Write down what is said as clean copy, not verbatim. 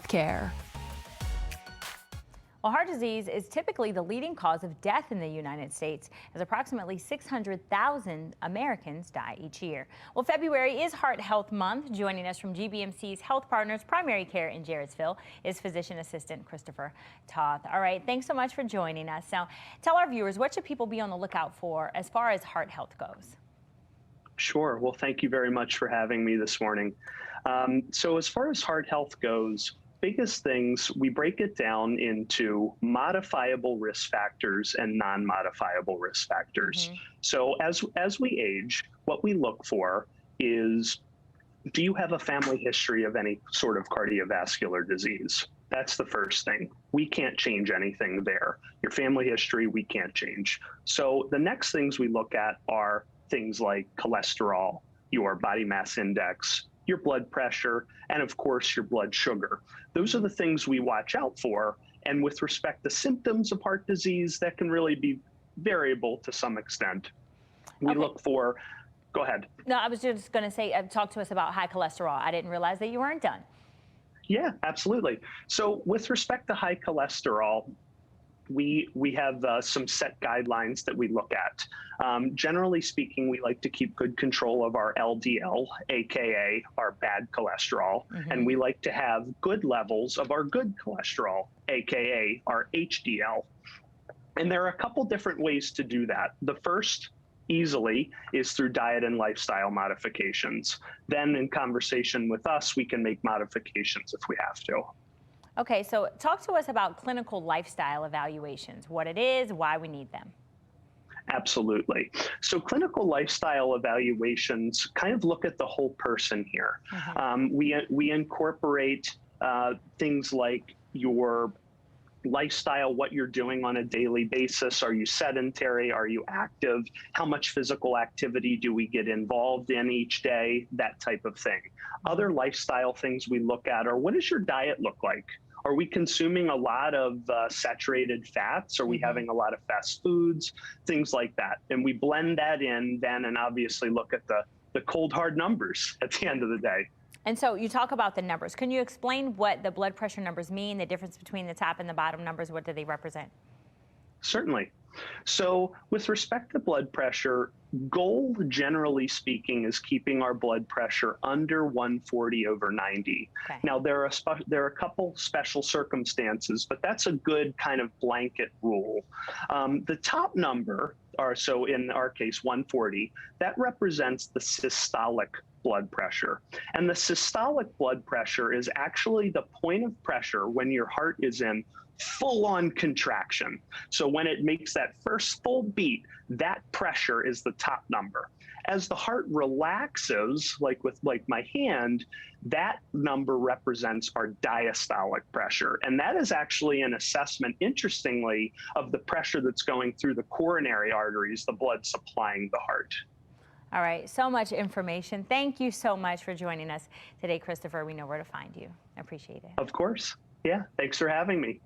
healthcare. Well, heart disease is typically the leading cause of death in the United States, as approximately 600,000 Americans die each year. Well, February is Heart Health Month. Joining us from GBMC's Health Partners Primary Care in Jarrettsville is physician assistant Christopher Toth. All right, thanks so much for joining us. Now, tell our viewers, what should people be on the lookout for as far as heart health goes? Sure. Well, thank you very much for having me this morning. So as far as heart health goes, biggest things, we break it down into modifiable risk factors and non-modifiable risk factors. So as we age, what we look for is, do you have a family history of any sort of cardiovascular disease? That's the first thing. We can't change anything there. Your family history, we can't change. So the next things we look at are things like cholesterol, your body mass index, your blood pressure, and of course, your blood sugar. Those are the things we watch out for. And with respect to symptoms of heart disease, that can really be variable to some extent. We look for, go ahead. No, I was just going to say, talk to us about high cholesterol. I didn't realize that you weren't done. Yeah, absolutely. So with respect to high cholesterol, we have some set guidelines that we look at. Generally speaking, we like to keep good control of our LDL, aka our bad cholesterol, and we like to have good levels of our good cholesterol, aka our HDL. And there are a couple different ways to do that. The first, easily, is through diet and lifestyle modifications. Then in conversation with us, we can make modifications if we have to. Okay, so talk to us about clinical lifestyle evaluations, what it is, why we need them. Absolutely. So clinical lifestyle evaluations kind of look at the whole person here. We incorporate things like your lifestyle, what you're doing on a daily basis. Are you sedentary? Are you active? How much physical activity do we get involved in each day? That type of thing. Other lifestyle things we look at are, what does your diet look like? Are we consuming a lot of saturated fats? Are we having a lot of fast foods? Things like that. And we blend that in then and obviously look at the cold hard numbers at the end of the day. And so you talk about the numbers. Can you explain what the blood pressure numbers mean, the difference between the top and the bottom numbers? What do they represent? Certainly. So with respect to blood pressure, goal, generally speaking, is keeping our blood pressure under 140/90. Okay. Now, there are a couple special circumstances, but that's a good kind of blanket rule. The top number, so in our case, 140, that represents the systolic blood pressure. And the systolic blood pressure is actually the point of pressure when your heart is in full-on contraction. So when it makes that first full beat, that pressure is the top number. As the heart relaxes, like my hand, that number represents our diastolic pressure. And that is actually an assessment, interestingly, of the pressure that's going through the coronary arteries, the blood supplying the heart. All right, so much information. Thank you so much for joining us today, Christopher. We know where to find you. I appreciate it. Of course. Yeah, thanks for having me.